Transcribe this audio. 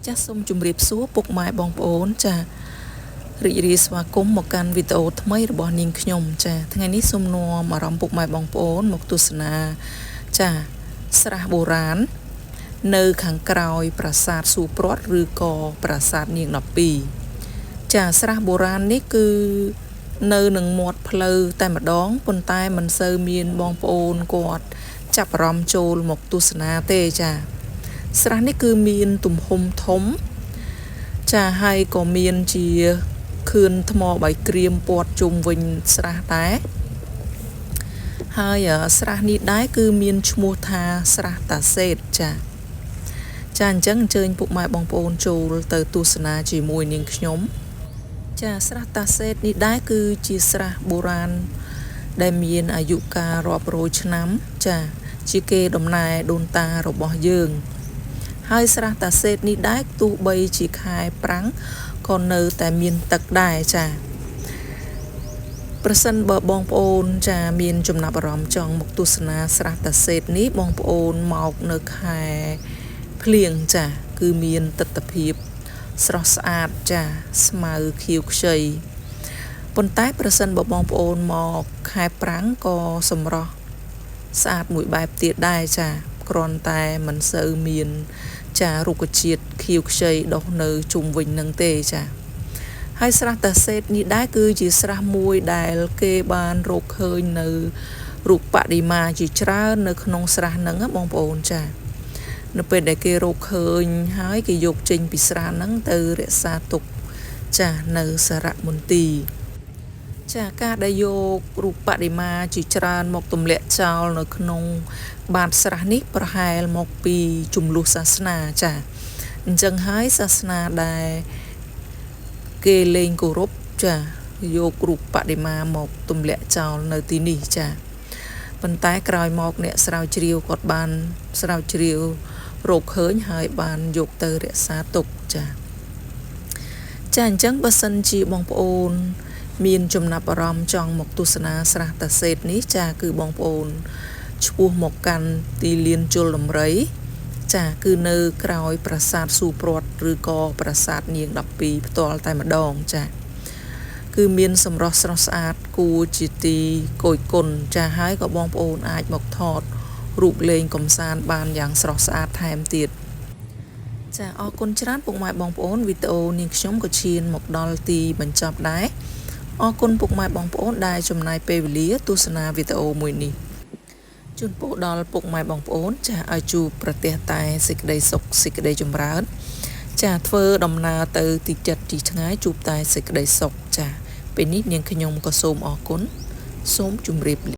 ចាសសូមជម្រាបសួរពុកម៉ែបងប្អូនចារីករាយស្វាគមន៍មកកាន់វីដេអូថ្មីរបស់នាងខ្ញុំចាថ្ងៃនេះសូមនាំអារម្មណ៍ពុកម៉ែបងប្អូនមកទស្សនាចាស្រះបុរាណនៅខាងក្រោយប្រាសាទសួរព្រាត់ឬក៏ប្រាសាទនាង12ចាស្រះបុរាណនេះគឺនៅនឹងមាត់ផ្លូវតែម្ដងប៉ុន្តែមិនសូវមានបងប្អូនគាត់ចាប់អារម្មណ៍ចូលមកទស្សនាទេចាស្រះនេះគឺមានទំហំធំចាហើយក៏មានជាខឿនថ្មបៃក្រៀមព័ទ្ធជុំវិញស្រះដែរហើយស្រះនេះដែរគឺមានឈ្មោះថាស្រះតាសេតចាអញ្ចឹងអញ្ជើញពុកម៉ែបងប្អូនចូលទៅទស្សនាជាមួយនាងខ្ញុំចាស្រះតាសេតនេះដែរគឺជាស្រះបុរាណដែលមានអាយុកាលរាប់រយឆ្នាំចាជាគេដំណើរដូនតារបស់យើងហើយស្រះតាសេតនេះដែរទោះបីជាខែប្រាំងក៏នៅតែមានទឹកដែរចាប្រសិនបើបងប្អូនចាមានចំណាប់អារម្មណ៍ចង់មកទស្សនាស្រះតាសេតនេះបងប្អូនមកនៅខែភ្លៀងចាគឺមានទិដ្ឋភាពស្រស់ស្អាតចាស្មៅខៀវខ្ចីប៉ុន្តែប្រសិនបើបងប្អូនមកខែប្រាំងក៏សម្រស់ស្អាតមួយបែបទៀតដែរចាគ្រាន់តែមិនសូវមានចារុក្ខជាតិខៀវខ្ចីដុះនៅជុំវិញនឹងទេចាហើយស្រះតាសេតនេះដែរគឺជាស្រះមួយដែលគេបានរកឃើញនៅរូបបដិមាជាច្រើននៅក្នុងស្រះហ្នឹងបងប្អូនចានៅពេលដែលគេរកឃើញហើយគេយកចេញពីស្រះហ្នឹងទៅរក្សាទុកចានៅសារមន្ទីរចាការដែលយករូបបដិមាជាច្រើនមកទម្លាក់ចោលនៅក្នុងបាតស្រះនេះប្រហែលមកពីជំនឿសាសនាចាអញ្ចឹងហើយសាសនាដែលគេលែងគោរពចាយករូបបដិមាមកទម្លាក់ចោលនៅទីនេះចាប៉ុន្តែក្រោយមកអ្នកស្រាវជ្រាវគាត់បានស្រាវជ្រាវរកឃើញហើយបានយកទៅរក្សាទុកចាអញ្ចឹងបើសិនជាបងប្អូនមានចំណាប់អារម្មណ៍ចង់មកទស្សនាស្រះតាសេតនេះចាគឺបងប្អូនឆ្ពោះមកកាន់ទីលានជលដំរីចាគឺនៅក្រោយប្រាសាទសួរព្រាត់ឬក៏ប្រាសាទនាង12ផ្ទាល់តែម្ដងចាគឺមានសម្រស់ស្រស់ស្អាតគួរជាទីគយគន់ចាហើយក៏បងប្អូនអាចមកថតរូបលេងកំសាន្តបានយ៉ាងស្រស់ស្អាតថែមទៀតចាអរគុណច្រើនពុកម៉ែបងប្អូនវីដេអូនាងខ្ញុំក៏ឈានមកដល់ទីបញ្ចប់ដែរអរគុណពុកម៉ែបងប្អូនដែលចំណាយពេលវេលាទស្សនាវីដេអូមួយនេះជូនពរដល់ពុកម៉ែបងប្អូនចាឲ្យជួបប្រទះតែសេចក្តីសុខសេចក្តីចម្រើនចាធ្វើដំណើរទៅទីចិត្តទីឆ្ងាយជួបតែសេចក្តីសុខចាពេលនេះនាងខ្ញុំក៏សូមអរគុណសូមជម្រាបលា